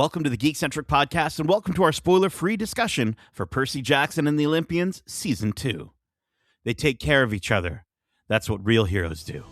Welcome to the Geekcentric podcast, and welcome to our spoiler-free discussion for Percy Jackson and the Olympians Season 2. They take care of each other. That's what real heroes do.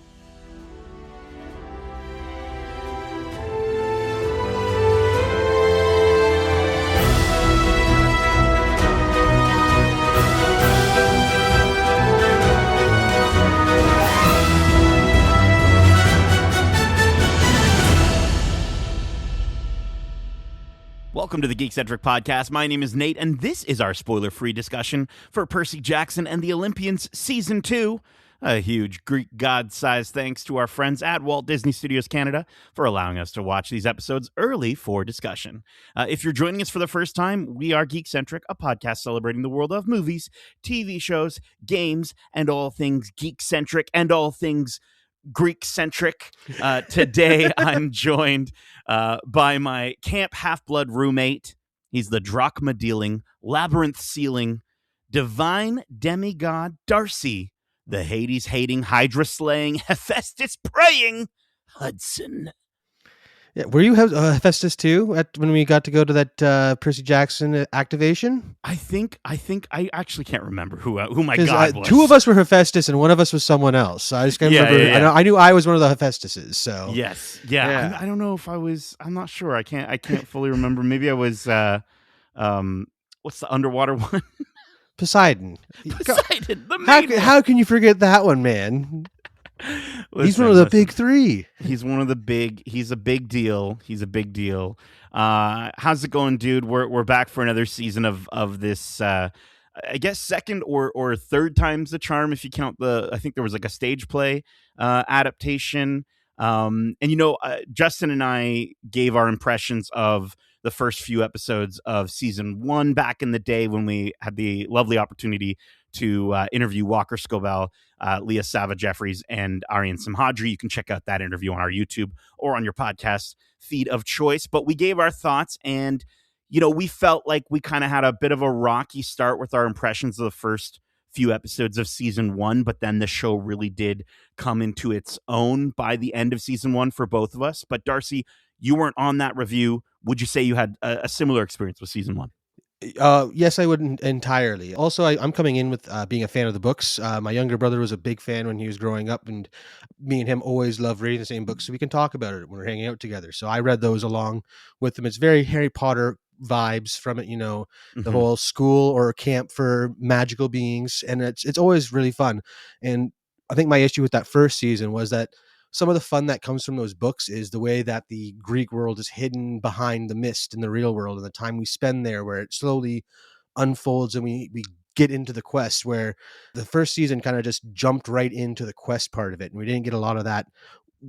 Welcome to the Geekcentric podcast. My name is Nate, and this is our spoiler-free discussion for Percy Jackson and the Olympians Season 2. A huge Greek god-sized thanks to our friends at Walt Disney Studios Canada for allowing us to watch these episodes early for discussion. If you're joining us for the first time, we are Geekcentric, a podcast celebrating the world of movies, TV shows, games, and all things geek-centric and all things Greek-centric. Today, I'm joined by my camp half-blood roommate. He's the drachma-dealing, labyrinth-sealing, divine demigod Darcy, the Hades-hating, Hydra-slaying, Hephaestus-praying Hudson. Yeah, were you Hephaestus too when we got to go to that Percy Jackson activation? I think I actually can't remember who my god was. Two of us were Hephaestus and one of us was someone else. I just can't remember. Yeah. I knew I was one of the Hephaestuses. So yes, yeah. I don't know if I was. I'm not sure. I can't fully remember. Maybe I was. What's the underwater one? Poseidon. The main how can you forget that one, man? He's one of the big three. He's a big deal. How's it going, dude? We're back for another season of this, I guess second or third time's the charm, if you count I think there was like a stage play adaptation. And Justin and I gave our impressions of the first few episodes of season 1 back in the day when we had the lovely opportunity to interview Walker Scobell, Leah Sava-Jeffries, and Aryan Simhadri. You can check out that interview on our YouTube or on your podcast feed of choice. But we gave our thoughts, and we felt like we kind of had a bit of a rocky start with our impressions of the first few episodes of season 1, but then the show really did come into its own by the end of season 1 for both of us. But Darcy, you weren't on that review. Would you say you had a similar experience with season 1? Yes, I wouldn't entirely. Also, I'm coming in with being a fan of the books. My younger brother was a big fan when he was growing up, and me and him always loved reading the same books, so we can talk about it when we're hanging out together. So I read those along with him. It's very Harry Potter vibes from it, the whole school or camp for magical beings, and it's always really fun. And I think my issue with that first season was that some of the fun that comes from those books is the way that the Greek world is hidden behind the mist in the real world, and the time we spend there where it slowly unfolds and we get into the quest, where the first season kind of just jumped right into the quest part of it. And we didn't get a lot of that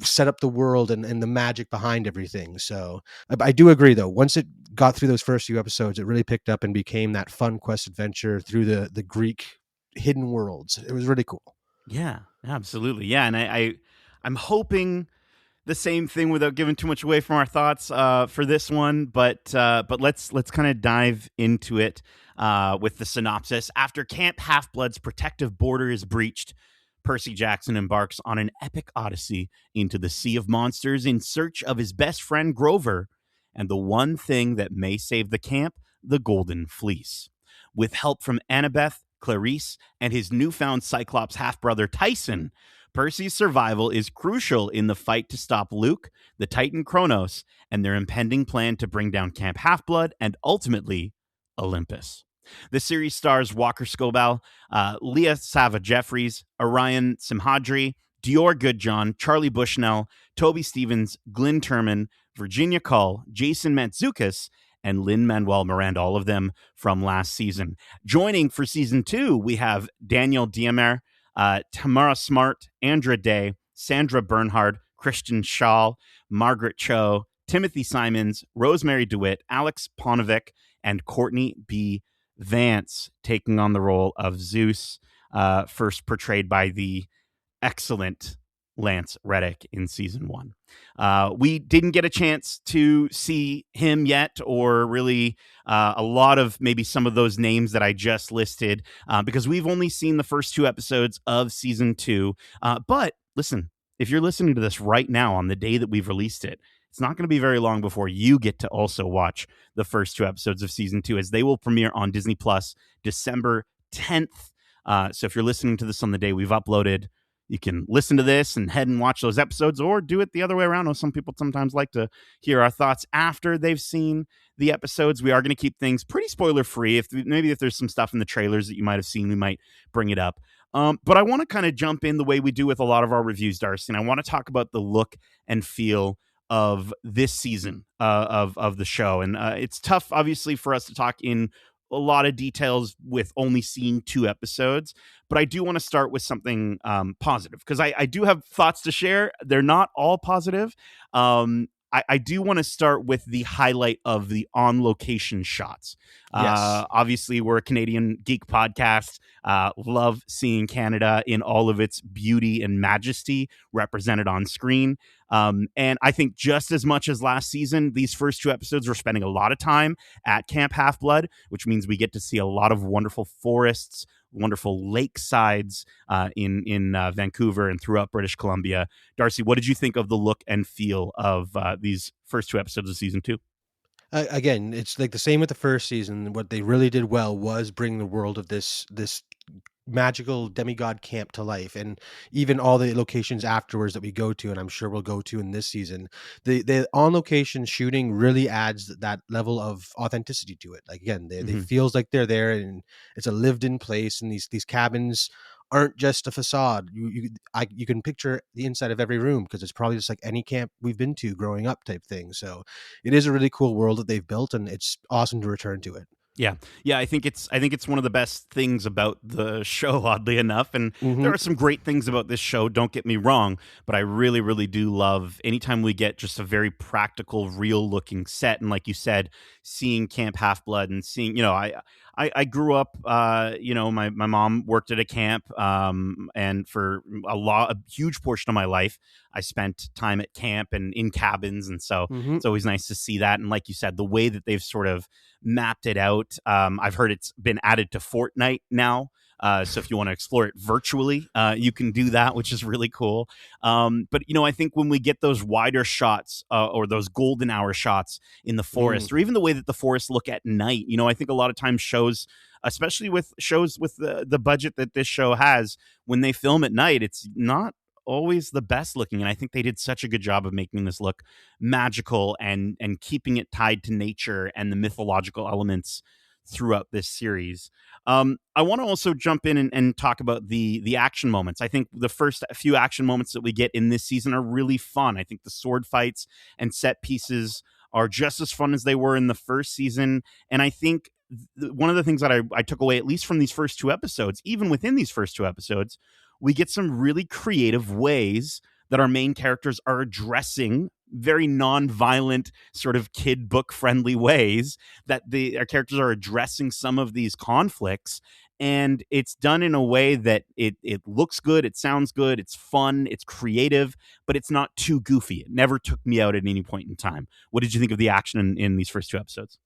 set up the world and the magic behind everything. So I do agree, though. Once it got through those first few episodes, it really picked up and became that fun quest adventure through the Greek hidden worlds. It was really cool. Yeah, absolutely. Yeah. And I'm hoping the same thing without giving too much away from our thoughts for this one, but let's kind of dive into it with the synopsis. After Camp Half-Blood's protective border is breached, Percy Jackson embarks on an epic odyssey into the Sea of Monsters in search of his best friend Grover and the one thing that may save the camp, the Golden Fleece. With help from Annabeth, Clarice, and his newfound Cyclops half-brother Tyson, Percy's survival is crucial in the fight to stop Luke, the Titan Kronos, and their impending plan to bring down Camp Half-Blood and ultimately Olympus. The series stars Walker Scobell, Leah Sava-Jeffries, Aryan Simhadri, Dior Goodjohn, Charlie Bushnell, Toby Stevens, Glyn Turman, Virginia Cull, Jason Mantzoukas, and Lin-Manuel Miranda, all of them from last season. Joining for season 2, we have Daniel Diemer, Tamara Smart, Andra Day, Sandra Bernhard, Christian Schall, Margaret Cho, Timothy Simons, Rosemary DeWitt, Alex Ponovic, and Courtney B. Vance, taking on the role of Zeus, first portrayed by the excellent Lance Reddick in season 1. We didn't get a chance to see him yet, or really a lot of maybe some of those names that I just listed, because we've only seen the first 2 episodes of season 2. But listen, if you're listening to this right now on the day that we've released it, it's not going to be very long before you get to also watch the first 2 episodes of season 2, as they will premiere on Disney Plus December 10th. So if you're listening to this on the day we've uploaded, you can listen to this and head and watch those episodes, or do it the other way around. I know some people sometimes like to hear our thoughts after they've seen the episodes. We are going to keep things pretty spoiler free. If there's some stuff in the trailers that you might have seen, we might bring it up. But I want to kind of jump in the way we do with a lot of our reviews, Darcy, and I want to talk about the look and feel of this season of the show. And it's tough, obviously, for us to talk in a lot of details with only seeing 2 episodes, but I do want to start with something positive, because I do have thoughts to share. They're not all positive. I do want to start with the highlight of the on-location shots. Yes. Obviously, we're a Canadian geek podcast. Love seeing Canada in all of its beauty and majesty represented on screen. And I think just as much as last season, these first 2 episodes, we're spending a lot of time at Camp Half-Blood, which means we get to see a lot of wonderful forests, wonderful lakesides in Vancouver and throughout British Columbia. Darcy, what did you think of the look and feel of these first 2 episodes of season 2? Again, it's like the same with the first season. What they really did well was bring the world of this magical demigod camp to life, and even all the locations afterwards that we go to, and I'm sure we'll go to in this season. The on location shooting really adds that level of authenticity to it. Like, again, they Mm-hmm. feels like they're there, and it's a lived in place, and these cabins aren't just a facade. You can picture the inside of every room, because it's probably just like any camp we've been to growing up type thing. So it is a really cool world that they've built, and it's awesome to return to it. Yeah. Yeah, I think it's one of the best things about the show, oddly enough. And Hmm. there are some great things about this show, don't get me wrong, but I really, really do love anytime we get just a very practical, real looking set. And like you said, seeing Camp Half Blood and seeing, I grew up, my mom worked at a camp, and for a huge portion of my life, I spent time at camp and in cabins. And so Hmm. it's always nice to see that. And like you said, the way that they've sort of mapped it out. I've heard it's been added to Fortnite now. So if you want to explore it virtually, you can do that, which is really cool. But I think when we get those wider shots, or those golden hour shots in the Mm. forest, or even the way that the forests look at night, I think a lot of times shows, especially with shows with the budget that this show has, when they film at night, it's not always the best looking. And I think they did such a good job of making this look magical and keeping it tied to nature and the mythological elements throughout this series. I want to also jump in and talk about the action moments. I think the first few action moments that we get in this season are really fun. I think the sword fights and set pieces are just as fun as they were in the first season. And I think one of the things that I took away, at least from these first 2 episodes, even within these first 2 episodes, we get some really creative ways that our main characters are addressing very non-violent, sort of kid book friendly ways that our characters are addressing some of these conflicts. And it's done in a way that it looks good, it sounds good, it's fun, it's creative, but it's not too goofy. It never took me out at any point in time. What did you think of the action in these first 2 episodes?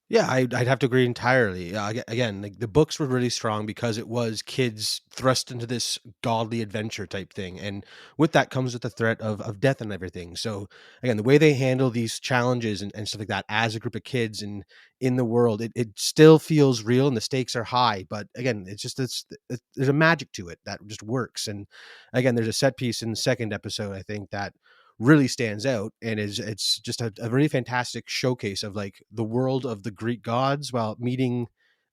Yeah, I'd have to agree entirely. Again, like, the books were really strong because it was kids thrust into this godly adventure type thing, and with that comes with the threat of death and everything. So again, the way they handle these challenges and stuff like that as a group of kids and in the world, it still feels real, and the stakes are high. But again, it's just there's a magic to it that just works. And again, there's a set piece in the second episode, I think, that really stands out, and it's just a really fantastic showcase of like the world of the Greek gods while meeting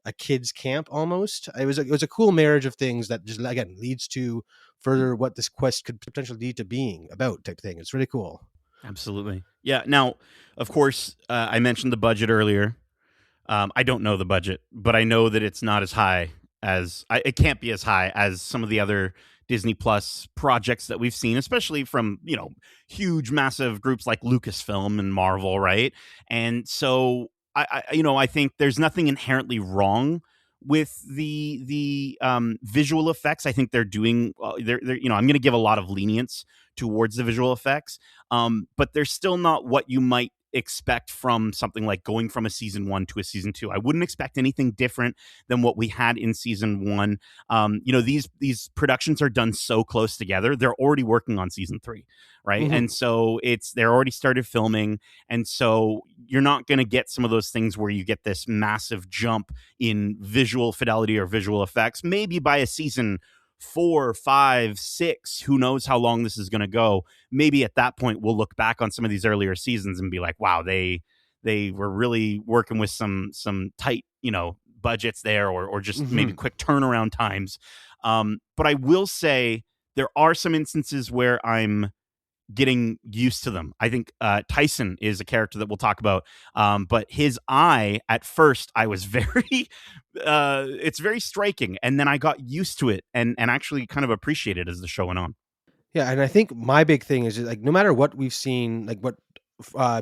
a kids camp almost. It was a cool marriage of things that just, again, leads to further what this quest could potentially lead to being about type thing. It's really cool. Absolutely. Yeah. Now, of course, I mentioned the budget earlier. I don't know the budget, but I know that it's not as high it can't be as high as some of the other Disney Plus projects that we've seen, especially from huge, massive groups like Lucasfilm and Marvel, right? And so I think there's nothing inherently wrong with the visual effects. I think they're doing they're I'm going to give a lot of lenience towards the visual effects, but they're still not what you might expect from something like going from a season 1 to a season 2. I wouldn't expect anything different than what we had in season 1. These productions are done so close together. They're already working on season 3, right? Mm-hmm. And so they're already started filming, and so you're not going to get some of those things where you get this massive jump in visual fidelity or visual effects. Maybe by a season 4, 5, 6, who knows how long this is going to go. Maybe at that point we'll look back on some of these earlier seasons and be like, wow, they were really working with some tight, budgets there, or just maybe Mm-hmm. quick turnaround times. But I will say there are some instances where I'm getting used to them. I think Tyson is a character that we'll talk about, but his eye, at first, I was very, it's very striking, and then I got used to it and actually kind of appreciate it as the show went on. Yeah, and I think my big thing is like no matter what we've seen, like what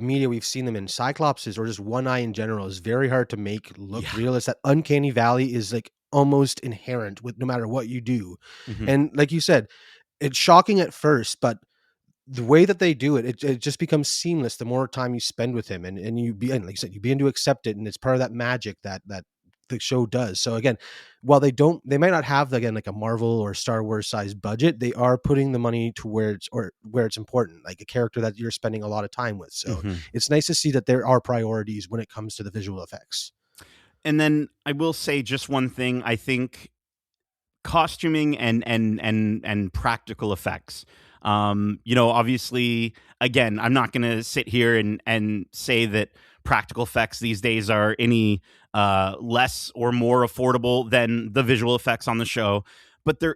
media we've seen them in, Cyclopses or just One Eye in general is very hard to make look Yeah. real. It's that uncanny valley is like almost inherent with no matter what you do, Hmm. and like you said, it's shocking at first, but the way that they do it, it just becomes seamless the more time you spend with him, and you be and like you said, you begin to accept it, and it's part of that magic that the show does. So again, while they might not have again like a Marvel or Star Wars sized budget, they are putting the money to where it's important, like a character that you're spending a lot of time with. So Hmm. it's nice to see that there are priorities when it comes to the visual effects. And then I will say just one thing. I think costuming and practical effects. Obviously, again, I'm not going to sit here and say that practical effects these days are any less or more affordable than the visual effects on the show, but there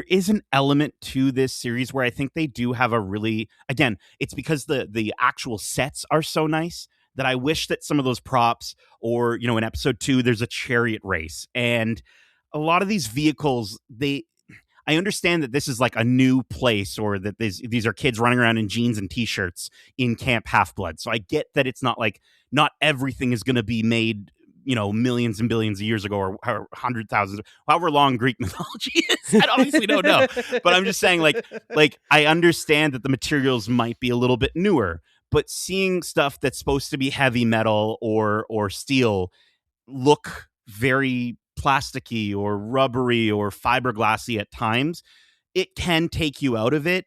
is an element to this series where I think they do have a really, again, it's because the actual sets are so nice that I wish that some of those props, or in episode 2 there's a chariot race, and a lot of these vehicles, I understand that this is like a new place, or that these are kids running around in jeans and t-shirts in Camp Half-Blood. So I get that it's not like, not everything is going to be made, millions and billions of years ago, or 100,000, however long Greek mythology is. I obviously don't know, but I'm just saying, like I understand that the materials might be a little bit newer, but seeing stuff that's supposed to be heavy metal or steel look very plasticky or rubbery or fiberglassy at times, it can take you out of it.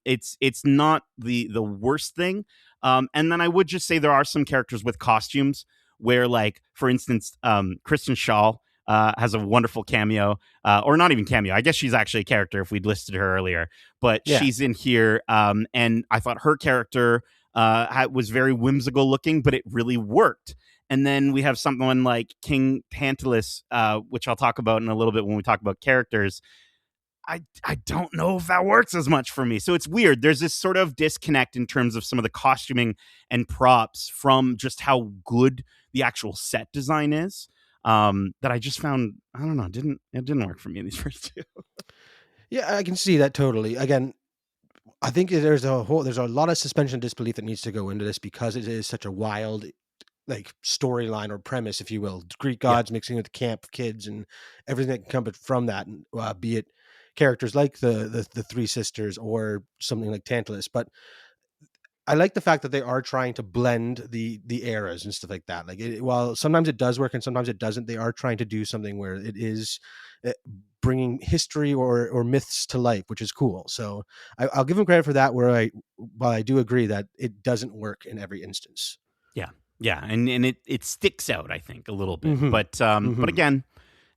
It's not the worst thing. And then I would just say there are some characters with costumes where, like, for instance, Kristen Shaw has a wonderful cameo, or not even cameo. I guess she's actually a character if we'd listed her earlier, but Yeah. she's in here. And I thought her character was very whimsical looking, but it really worked. And then we have someone like King Tantalus, which I'll talk about in a little bit when we talk about characters. I don't know if that works as much for me. So it's weird. There's this sort of disconnect in terms of some of the costuming and props from just how good the actual set design is. That I just found, I don't know, it didn't work for me in these first two. Yeah, I can see that totally. Again, I think there's a lot of suspension of disbelief that needs to go into this because it is such a wild like storyline or premise, if you will. Greek Yeah. gods mixing with camp kids and everything that can come from that, and be it characters like the three sisters or something like Tantalus. But I like the fact that they are trying to blend the eras and stuff like that. Like while sometimes it does work and sometimes it doesn't, they are trying to do something where it is bringing history or myths to life, which is cool. So I'll give them credit for that. While I do agree that it doesn't work in every instance. Yeah. Yeah. And it sticks out, I think, a little bit. Mm-hmm. But Mm-hmm. again,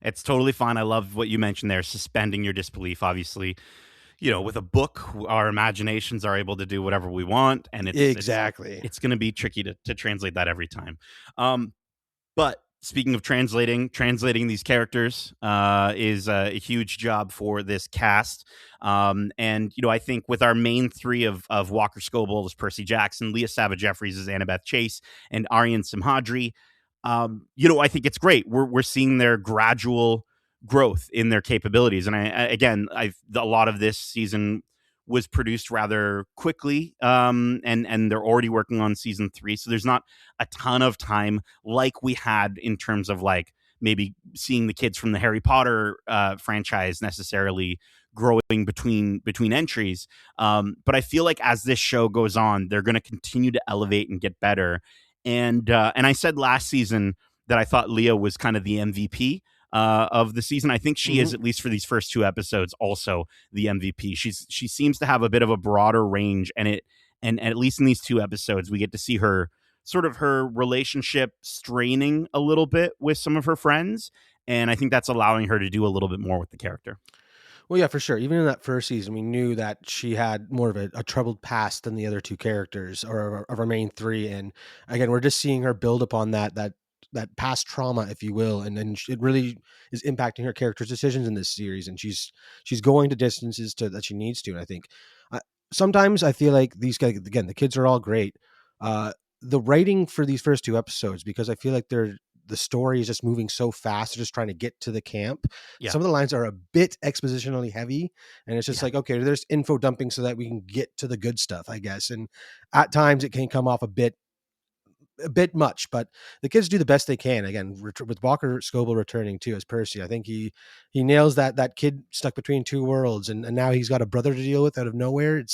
it's totally fine. I love what you mentioned there, suspending your disbelief. Obviously, with a book, our imaginations are able to do whatever we want, and Exactly. it's going to be tricky to translate that every time. But speaking of translating these characters is a huge job for this cast. And I think with our main three of Walker Scobell as Percy Jackson, Leah Savage Jeffries as Annabeth Chase, and Aryan Simhadri, I think it's great. We're seeing their gradual growth in their capabilities. And a lot of this season was produced rather quickly, and they're already working on season 3, so there's not a ton of time like we had in terms of like maybe seeing the kids from the Harry Potter franchise necessarily growing between entries. But I feel like as this show goes on, they're going to continue to elevate and get better. And I said last season that I thought Leah was kind of the MVP of the season. I think she is, at least for these first 2 episodes, also the MVP. She seems to have a bit of a broader range, and at least in these 2 episodes, we get to see her sort of her relationship straining a little bit with some of her friends, and I think that's allowing her to do a little bit more with the character. Well, yeah, for sure. Even in that first season, we knew that she had more of a troubled past than the other two characters, or of our main three. And again, we're just seeing her build upon that past trauma, if you will, and then it really is impacting her character's decisions in this series. And she's going to distances that she needs to. And I think uh, sometimes I feel like these guys, again, the kids are all great. The writing for these first 2 episodes, because I feel like the story is just moving so fast, they're just trying to get to the camp. Yeah. Some of the lines are a bit expositionally heavy, and it's just Yeah. like, okay, there's info dumping so that we can get to the good stuff, I guess. And at times it can come off a bit much, but the kids do the best they can. Again, with Walker Scoble returning too as Percy, I think he nails that kid stuck between two worlds, and now he's got a brother to deal with out of nowhere.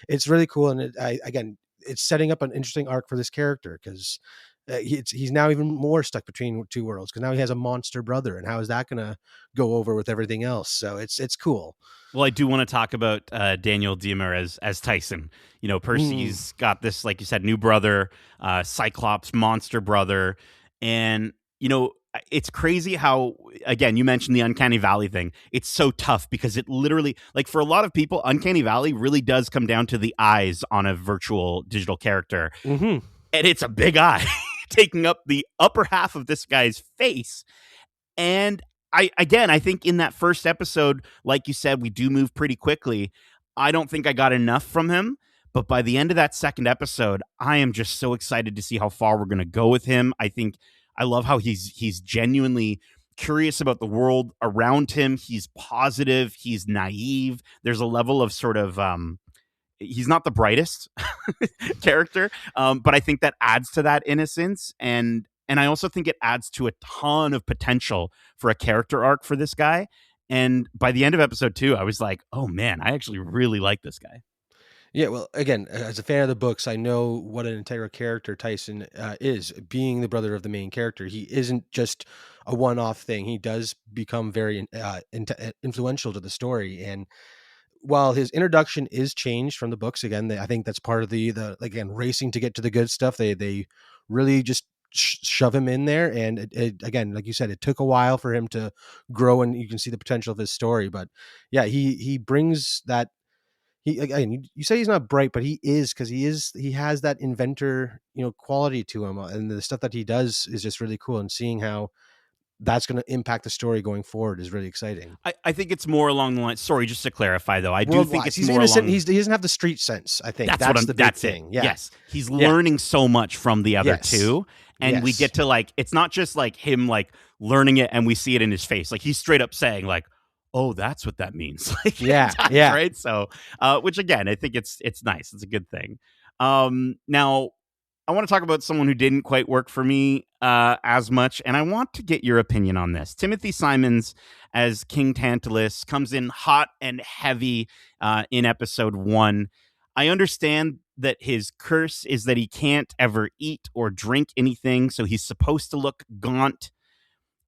It's really cool, and again, it's setting up an interesting arc for this character, because he's now even more stuck between two worlds, because now he has a monster brother, and how is that going to go over with everything else? So it's cool. Well, I do want to talk about Daniel Diemer as Tyson. You know, Percy's got this, like you said, new brother, Cyclops monster brother, and you know, it's crazy how, again, you mentioned the Uncanny Valley thing. It's so tough because it literally, like, for a lot of people, Uncanny Valley really does come down to the eyes on a virtual digital character, Mm-hmm. and it's a big eye taking up the upper half of this guy's face. And I think in that first episode, like you said, we do move pretty quickly. I don't think I got enough from him, but by the end of that second episode, I am just so excited to see how far we're going to go with him. I love how he's genuinely curious about the world around him. He's positive, he's naive. There's a level of sort of he's not the brightest character, but I think that adds to that innocence, and I also think it adds to a ton of potential for a character arc for this guy. And by the end of episode 2, I was like, oh man, I actually really like this guy. Yeah, well, again, as a fan of the books, I know what an integral character Tyson is. Being the brother of the main character, he isn't just a one-off thing. He does become very influential to the story. And while his introduction is changed from the books, again, I think that's part of the again, racing to get to the good stuff. They really just shove him in there, and again, like you said, it took a while for him to grow, and you can see the potential of his story. But yeah, he brings that. He, again, you say he's not bright, but he is, because he has that inventor, quality to him, and the stuff that he does is just really cool. And seeing how that's going to impact the story going forward is really exciting. I think it's more along the line. Sorry, just to clarify though, I do think it's he's more innocent. along. He doesn't have the street sense. I think that's the big thing. Yeah. Yes, he's learning so much from the other two, and we get to, like, it's not just like him like learning it, and we see it in his face. Like, he's straight up saying like, oh, that's what that means. Like, yeah, right. So, which again, I think it's nice. It's a good thing. Now, I want to talk about someone who didn't quite work for me as much, and I want to get your opinion on this. Timothy Simons as King Tantalus comes in hot and heavy in episode 1. I understand that his curse is that he can't ever eat or drink anything, so he's supposed to look gaunt.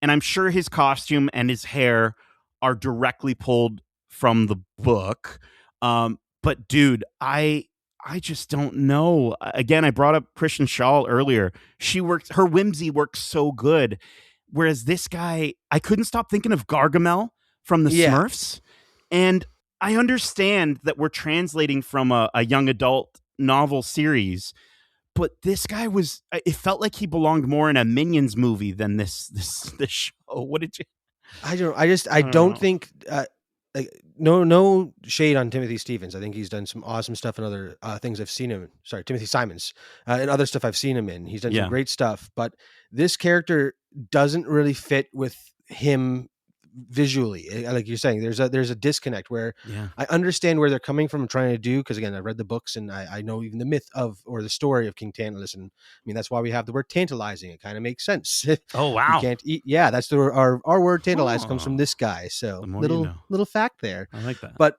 And I'm sure his costume and his hair are directly pulled from the book. But dude, I just don't know. Again, I brought up Kristen Schaal earlier. Her whimsy works so good. Whereas this guy, I couldn't stop thinking of Gargamel from the Smurfs. And I understand that we're translating from a young adult novel series, but this guy it felt like he belonged more in a Minions movie than this show. What did you? I don't think no shade on Timothy Stevens. I think he's done some awesome stuff in other things I've seen him. Sorry, Timothy Simons, and other stuff I've seen him in. He's done some great stuff, but this character doesn't really fit with him visually. Like you're saying, there's a disconnect where Yeah. I understand where they're coming from and trying to do, because again, I read the books and I know even the myth of, or the story of King Tantalus, and I mean that's why we have the word tantalizing. It kind of makes sense. Oh You wow. can't eat. Yeah, that's our word tantalize comes from Huh. this guy. The So more you little know. little fact there. I like that. But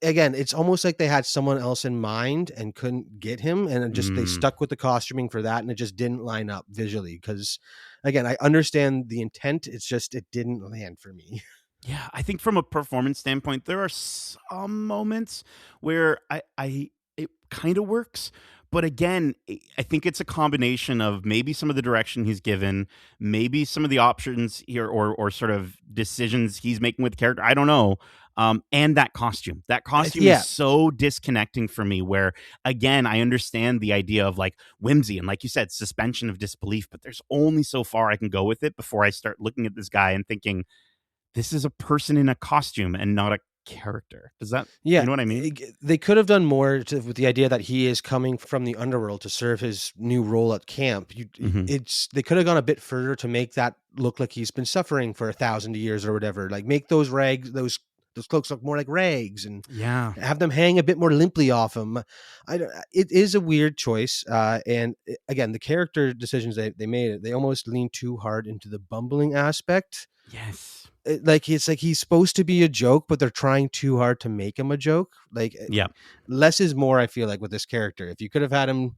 again, it's almost like they had someone else in mind and couldn't get him, and just they Mm. stuck with the costuming for that, and it just didn't line up visually. Because again, I understand the intent, it's just it didn't land for me. Yeah, I think from a performance standpoint, there are some moments where I it kind of works, but again, I think it's a combination of maybe some of the direction he's given, maybe some of the options here, or sort of decisions he's making with the character. I don't know. And that costume. That costume is Yeah, so disconnecting for me. Where again, I understand the idea of like whimsy and, like you said, suspension of disbelief, but there's only so far I can go with it before I start looking at this guy and thinking, this is a person in a costume and not a character. Does that, you yeah. know what I mean? They could have done more with the idea that he is coming from the underworld to serve his new role at camp. Hmm. It's they could have gone a bit further to make that look like he's been suffering for 1,000 years or whatever. Like make those rags, those cloaks look more like rags, and Yeah. have them hang a bit more limply off him. It is a weird choice, and again, the character decisions they made, they almost lean too hard into the bumbling aspect. Yes. Like it's like he's supposed to be a joke, but they're trying too hard to make him a joke. Like Yeah. less is more. I feel like with this character, if you could have had him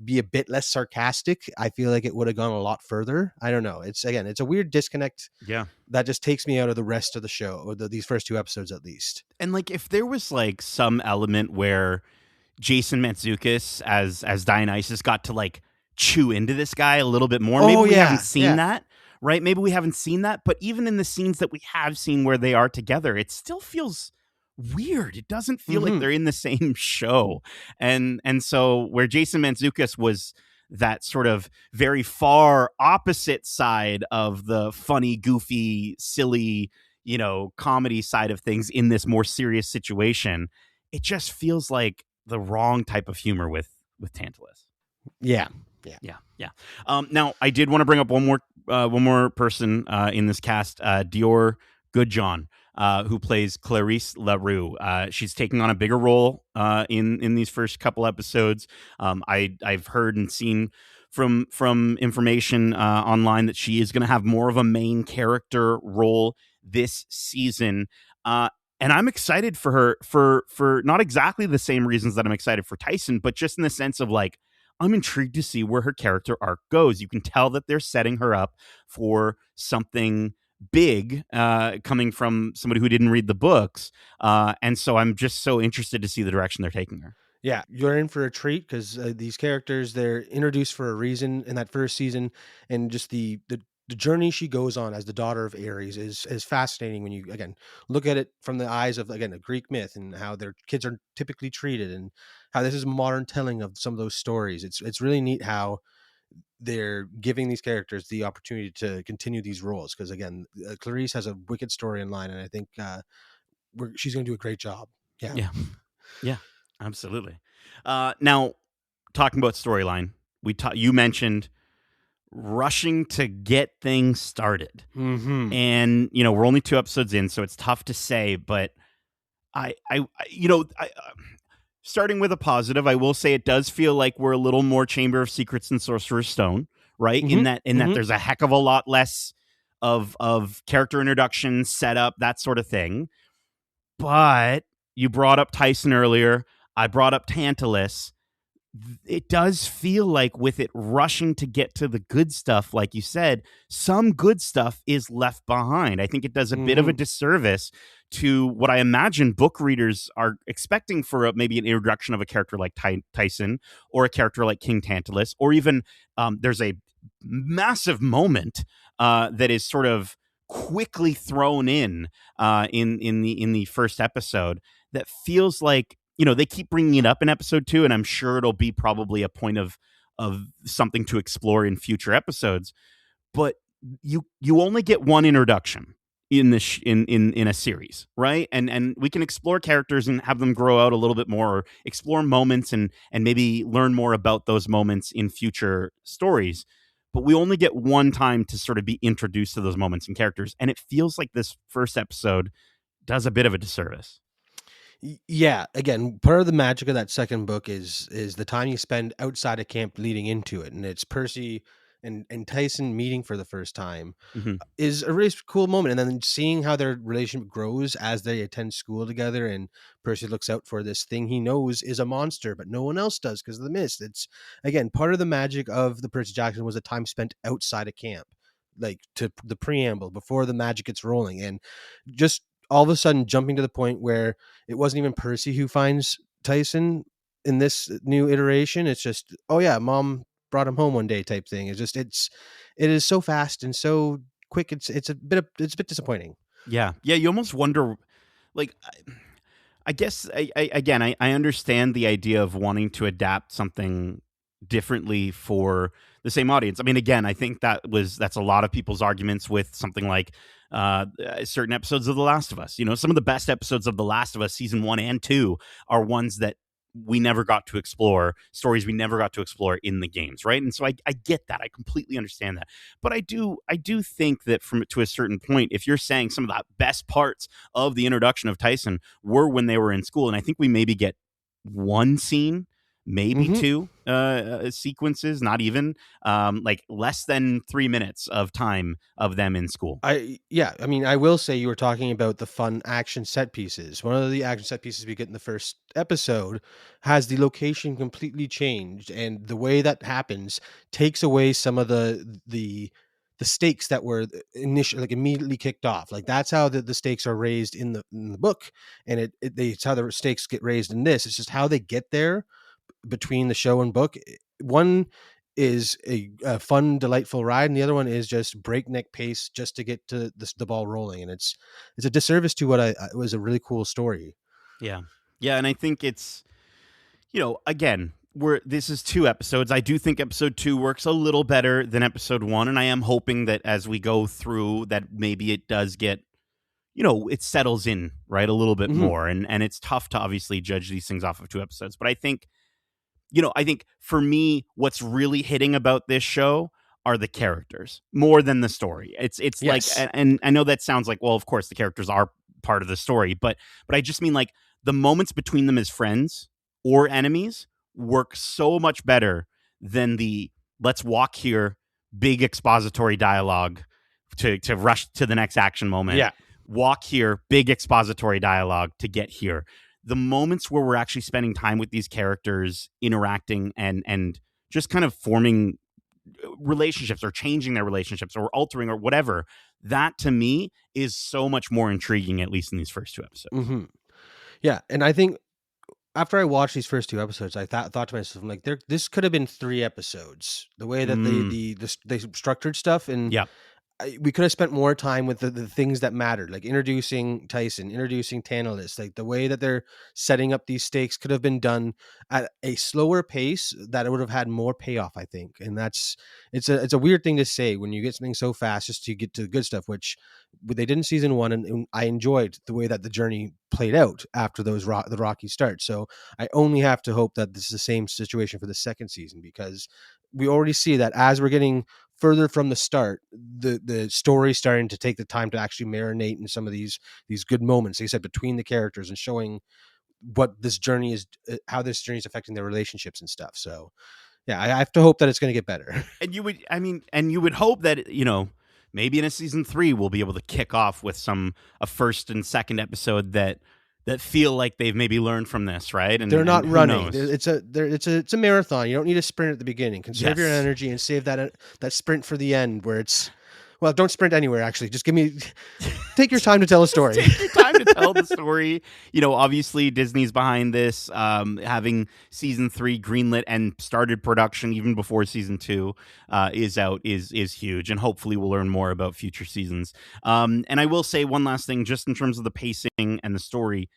be a bit less sarcastic, I feel like it would have gone a lot further. I don't know. It's again, it's a weird disconnect Yeah. that just takes me out of the rest of the show, or these first two episodes at least. And like if there was like some element where Jason Mantzoukas as Dionysus got to like chew into this guy a little bit more. Maybe Oh we haven't yeah, seen yeah. that, right? Maybe we haven't seen that, but even in the scenes that we have seen where they are together, it still feels weird. It doesn't feel like Mm-hmm. they're in the same show. And so where Jason Mantzoukas was that sort of very far opposite side of the funny, goofy, silly, comedy side of things in this more serious situation, it just feels like the wrong type of humor with Tantalus. Yeah, yeah. Yeah, yeah. Now I did want to bring up one more person in this cast, Dior Goodjohn, who plays Clarice LaRue. She's taking on a bigger role in these first couple episodes. I've heard and seen from information online that she is going to have more of a main character role this season. And I'm excited for her for not exactly the same reasons that I'm excited for Tyson, but just in the sense of like, I'm intrigued to see where her character arc goes. You can tell that they're setting her up for something big, coming from somebody who didn't read the books. And so I'm just so interested to see the direction they're taking her. Yeah, you're in for a treat, because these characters, they're introduced for a reason in that first season, and just the journey she goes on as the daughter of Ares is fascinating when you again look at it from the eyes of again a Greek myth, and how their kids are typically treated, and how this is a modern telling of some of those stories. It's really neat how they're giving these characters the opportunity to continue these roles, because again, Clarice has a wicked story in line, and I think she's going to do a great job. Yeah. Yeah. Yeah, absolutely. Now, talking about storyline, you mentioned rushing to get things started. Hmm. And, we're only 2 episodes in, so it's tough to say, but starting with a positive, I will say it does feel like we're a little more Chamber of Secrets and Sorcerer's Stone, right? Hmm. In that there's a heck of a lot less of character introduction, setup, that sort of thing. But you brought up Tyson earlier. I brought up Tantalus. It does feel like with it rushing to get to the good stuff, like you said, some good stuff is left behind. I think it does a bit of a Hmm. disservice to what I imagine book readers are expecting for maybe an introduction of a character like Tyson, or a character like King Tantalus, or even there's a massive moment that is sort of quickly thrown in the first episode that feels like, they keep bringing it up in episode 2, and I'm sure it'll be probably a point of something to explore in future episodes. But you only get one introduction in this in a series, right? And we can explore characters and have them grow out a little bit more, or explore moments and maybe learn more about those moments in future stories. but we only get one time to sort of be introduced to those moments and characters, and it feels like this first episode does a bit of a disservice. Yeah, again, part of the magic of that second book is the time you spend outside of camp leading into it, and it's Percy and Tyson meeting for the first time Mm-hmm. is a really cool moment, and then seeing how their relationship grows as they attend school together, and Percy looks out for this thing he knows is a monster, but no one else does because of the mist. It's again part of the magic of the Percy Jackson was the time spent outside of camp, like to the preamble before the magic gets rolling, and just all of a sudden jumping to the point where it wasn't even Percy who finds Tyson in this new iteration. It's just, oh yeah, mom brought him home one day type thing. It is so fast and so quick. It's a bit disappointing. Yeah, yeah. You almost wonder, like, I guess again, I understand the idea of wanting to adapt something differently for the same audience. I mean, again, I think that's a lot of people's arguments with something like certain episodes of The Last of Us. You know, some of the best episodes of The Last of Us season 1 and 2 are ones that we never got to explore, stories we never got to explore in the games, right? And so I get that. I completely understand that. But I do think that from to a certain point, if you're saying some of the best parts of the introduction of Tyson were when they were in school, and I think we maybe get one scene, maybe Hmm. two sequences, not even like less than 3 minutes of time of them in school. I mean, I will say you were talking about the fun action set pieces. One of the action set pieces we get in the first episode has the location completely changed, and the way that happens takes away some of the stakes that were initially like immediately kicked off. Like that's how the stakes are raised in the book, and it's how the stakes get raised in this. It's just how they get there between the show and book. One is a fun, delightful ride, and the other one is just breakneck pace just to get to the ball rolling. And it's a disservice to what I was a really cool story. Yeah. Yeah, and I think it's, again, this is 2 episodes. I do think episode 2 works a little better than episode 1, and I am hoping that as we go through that maybe it does get, it settles in, right, a little bit Hmm. more. And it's tough to obviously judge these things off of 2 episodes, but I think for me, what's really hitting about this show are the characters more than the story. It's like, Yes. and I know that sounds like, well, of course the characters are part of the story, but I just mean like the moments between them as friends or enemies work so much better than the let's walk here, big expository dialogue to rush to the next action moment. Yeah. Walk here, big expository dialogue to get here. The moments where we're actually spending time with these characters, interacting and just kind of forming relationships or changing their relationships or altering or whatever, that to me is so much more intriguing, at least in these first 2 episodes. Hmm. Yeah, and I think after I watched these first 2 episodes, I thought to myself, I'm like, this could have been 3 episodes. The way that Mm, they structured stuff, and yeah, we could have spent more time with the things that mattered, like introducing Tyson, introducing Tantalus. Like the way that they're setting up these stakes could have been done at a slower pace that it would have had more payoff, I think. And it's a weird thing to say when you get something so fast just to get to the good stuff, which they did in season one, and I enjoyed the way that the journey played out after the rocky start. So I only have to hope that this is the same situation for the second season, because we already see that as we're getting further from the start, the story starting to take the time to actually marinate in some of these good moments, like I said, between the characters and showing what this journey is, how this journey is affecting their relationships and stuff. So yeah, I have to hope that it's going to get better. and you would hope that maybe in a season 3 we'll be able to kick off with a first and second episode that feel like they've maybe learned from this, right? They're And not who running. knows? It's a marathon. You don't need a sprint at the beginning. Conserve your Yes. energy and save that sprint for the end, where it's, well, don't sprint anywhere. Actually, just take your time to tell a Just story. take your time to tell the story. Obviously Disney's behind this, having season 3 greenlit and started production even before season 2 is out is huge, and hopefully we'll learn more about future seasons. And I will say one last thing, just in terms of the pacing and the story.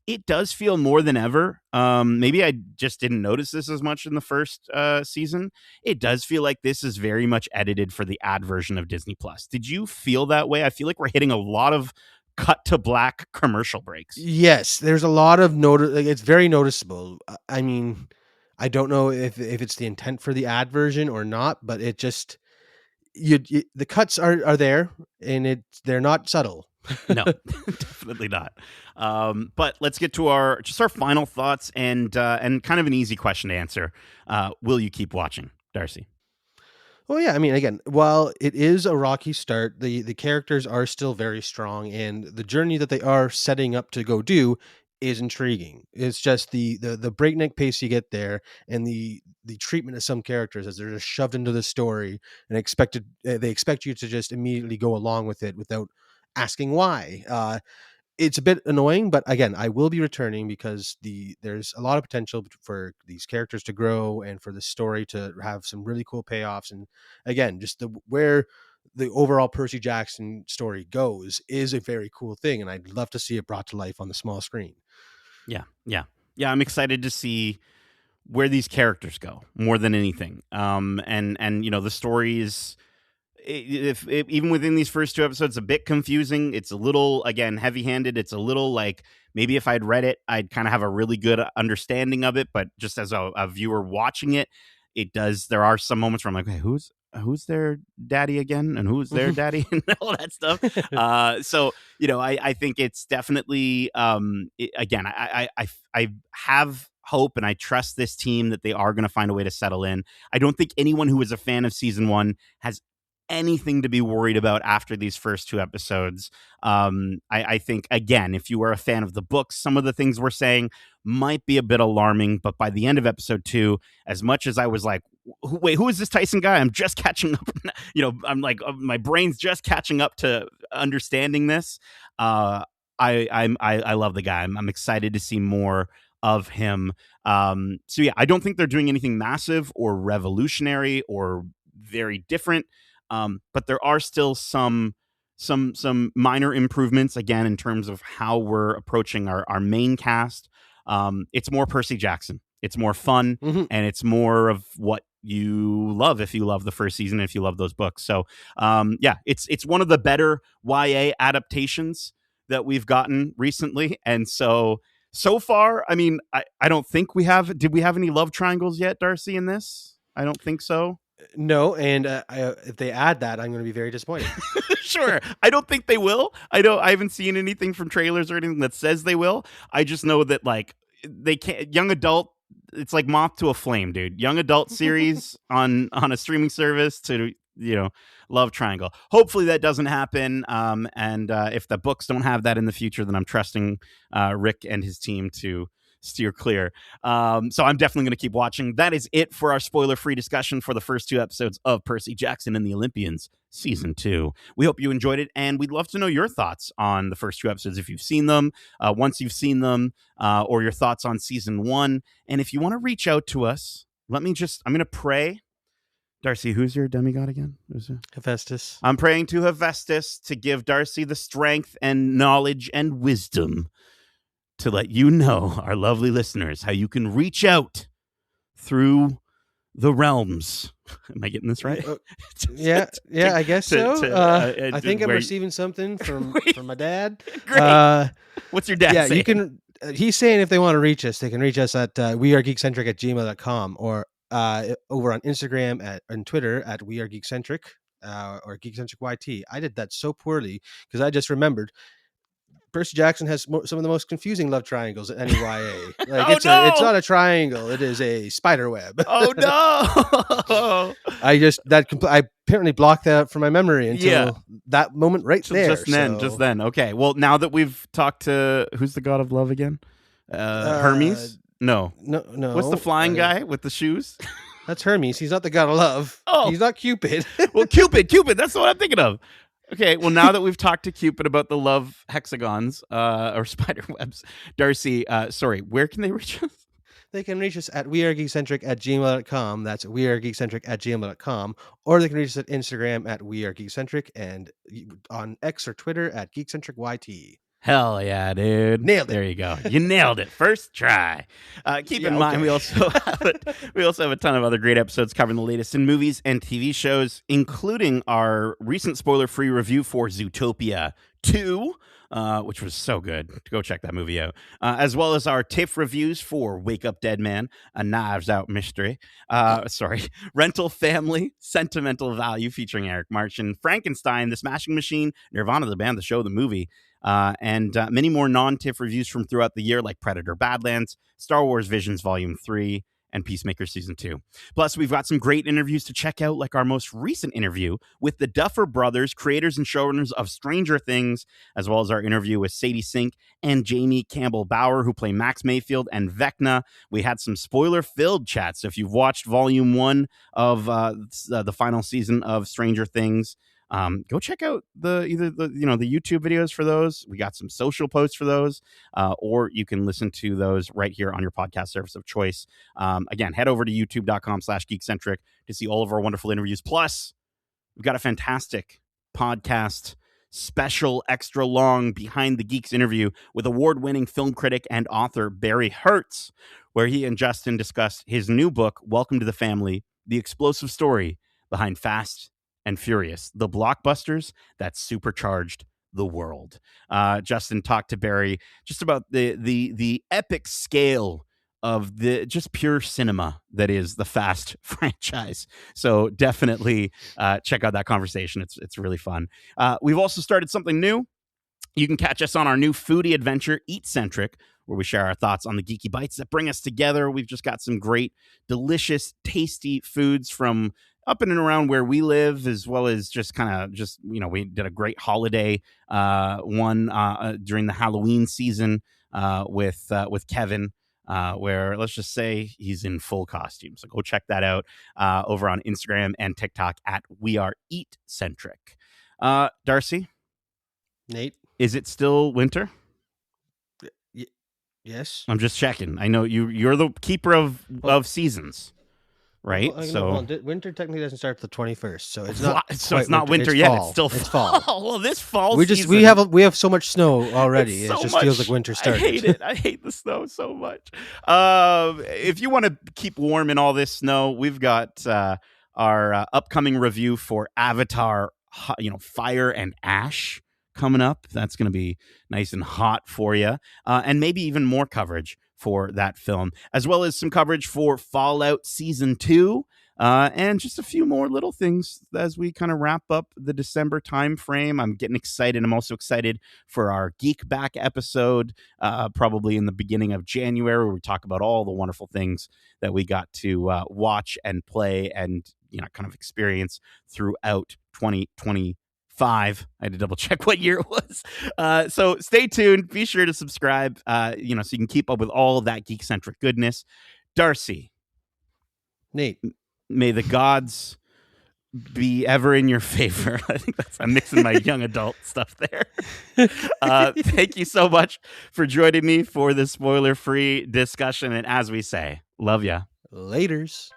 It does feel more than ever. Maybe I just didn't notice this as much in the first season. It does feel like this is very much edited for the ad version of Disney Plus. Did you feel that way? I feel like we're hitting a lot of cut to black commercial breaks. Yes, there's a lot of like, it's very noticeable. I mean, I don't know if it's the intent for the ad version or not, but it just the cuts are there, and they're not subtle. No, definitely not. But let's get to our final thoughts and kind of an easy question to answer. Will you keep watching, Darcy? Well, yeah, I mean, again, while it is a rocky start, the characters are still very strong, and the journey that they are setting up to go do is intriguing. It's just the breakneck pace you get there, and the treatment of some characters as they're just shoved into the story and they expect you to just immediately go along with it without asking why. It's a bit annoying, but again, I will be returning because there's a lot of potential for these characters to grow and for the story to have some really cool payoffs. And again, just where the overall Percy Jackson story goes is a very cool thing, and I'd love to see it brought to life on the small screen. Yeah. I'm excited to see where these characters go more than anything. And the story is, if even within these first two episodes, a bit confusing. It's a little, again, heavy-handed. It's a little like maybe if I'd read it, I'd kind of have a really good understanding of it. But just as a viewer watching it, there are some moments where I'm like, hey, who's their daddy again, and who's their daddy, and all that stuff. So I think it's definitely again, I have hope, and I trust this team that they are going to find a way to settle in. I don't think anyone who was a fan of season one has anything to be worried about after these first two episodes. I think, again, if you were a fan of the books, some of the things we're saying might be a bit alarming, but by the end of episode 2, as much as I was like, wait, who is this Tyson guy? I'm just catching up. I'm like, my brain's just catching up to understanding this. I love the guy. I'm excited to see more of him. So yeah, I don't think they're doing anything massive or revolutionary or very different. But there are still some minor improvements, again, in terms of how we're approaching our main cast. It's more Percy Jackson. It's more fun, and it's more of what you love if you love the first season, if you love those books. So yeah, it's one of the better YA adaptations that we've gotten recently. And so far, I mean, I don't think did we have any love triangles yet, Darcy, in this? I don't think so. No, and if they add that, I'm going to be very disappointed. Sure. I don't think they will. I haven't seen anything from trailers or anything that says they will. I just know that, like, they can't. Young adult, it's like moth to a flame, dude. Young adult series on a streaming service to love triangle. Hopefully that doesn't happen. And if the books don't have that in the future, then I'm trusting Rick and his team to steer clear. So I'm definitely going to keep watching. That is it for our spoiler-free discussion for the first 2 episodes of Percy Jackson and the Olympians season 2. We hope you enjoyed it, and we'd love to know your thoughts on the first 2 episodes if you've seen them, once you've seen them, or your thoughts on season 1. And if you want to reach out to us, I'm going to pray. Darcy, who's your demigod again? Hephaestus. I'm praying to Hephaestus to give Darcy the strength and knowledge and wisdom to let you know, our lovely listeners, how you can reach out through the realms. Am I getting this right? Yeah, I guess so. I think I'm receiving something from my dad. Great. What's your dad saying? You can. He's saying if they want to reach us, they can reach us at wearegeekcentric@gmail.com or over on Instagram and Twitter at wearegeekcentric or geekcentricyt. I did that so poorly because I just remembered Percy Jackson has some of the most confusing love triangles in any YA. Like it's not a triangle; it is a spider web. Oh no! I apparently blocked that from my memory until that moment there. Just then. Okay. Well, now that we've talked to who's the god of love again? Hermes? No. What's the flying guy with the shoes? That's Hermes. He's not the god of love. Oh, he's not Cupid. Well, Cupid. That's what I'm thinking of. Okay, well, now that we've talked to Cupid about the love hexagons or spider webs, Darcy, where can they reach us? They can reach us at wearegeekcentric@gmail.com. That's wearegeekcentric@gmail.com. Or they can reach us at Instagram at wearegeekcentric and on X or Twitter at geekcentricyt. Hell yeah, dude. Nailed it. There you go. You nailed it. First try. Keep in mind, we also have a ton of other great episodes covering the latest in movies and TV shows, including our recent spoiler-free review for Zootopia 2, which was so good. Go check that movie out. As well as our TIFF reviews for Wake Up Dead Man, A Knives Out Mystery. Rental Family, Sentimental Value featuring Eric Marchin, Frankenstein, The Smashing Machine, Nirvana, the band, the show, the movie, and many more non-TIFF reviews from throughout the year, like Predator Badlands, Star Wars Visions Volume 3, and Peacemaker Season 2. Plus, we've got some great interviews to check out, like our most recent interview with the Duffer Brothers, creators and showrunners of Stranger Things, as well as our interview with Sadie Sink and Jamie Campbell-Bower, who play Max Mayfield and Vecna. We had some spoiler-filled chats. So if you've watched Volume 1 of the final season of Stranger Things, go check out the YouTube videos for those. We got some social posts for those, or you can listen to those right here on your podcast service of choice. Again, head over to youtube.com/geekcentric to see all of our wonderful interviews. Plus, we've got a fantastic podcast special, extra long Behind the Geeks interview with award-winning film critic and author Barry Hertz, where he and Justin discuss his new book, Welcome to the Family, the explosive story behind Fast and Furious, the blockbusters that supercharged the world. Justin talked to Barry just about the epic scale of the just pure cinema that is the Fast franchise. So definitely check out that conversation. It's really fun. We've also started something new. You can catch us on our new foodie adventure, Eatcentric, where we share our thoughts on the geeky bites that bring us together. We've just got some great, delicious, tasty foods from up in and around where we live, as well as just we did a great holiday one during the Halloween season with Kevin, where let's just say he's in full costume. So go check that out over on Instagram and TikTok at We Are Eatcentric. Darcy? Nate? Is it still winter? Yes. I'm just checking. I know you're the keeper of seasons. Right, well, winter technically doesn't start the 21st, so it's not. So it's not winter yet. It's still fall. Well, this fall season. We have so much snow already. It just feels like winter started. I hate it. I hate the snow so much. If you want to keep warm in all this snow, we've got our upcoming review for Avatar, Fire and Ash coming up. That's going to be nice and hot for you, and maybe even more coverage for that film, as well as some coverage for Fallout Season 2, and just a few more little things as we kind of wrap up the December time frame. I'm getting excited. I'm also excited for our Geek Back episode, probably in the beginning of January, where we talk about all the wonderful things that we got to watch and play and kind of experience throughout 2020. I had to double check what year it was. So stay tuned. Be sure to subscribe, so you can keep up with all of that geek-centric goodness. Darcy. Nate. May the gods be ever in your favor. I think I'm mixing my young adult stuff there. Thank you so much for joining me for this spoiler-free discussion. And as we say, love ya. Laters.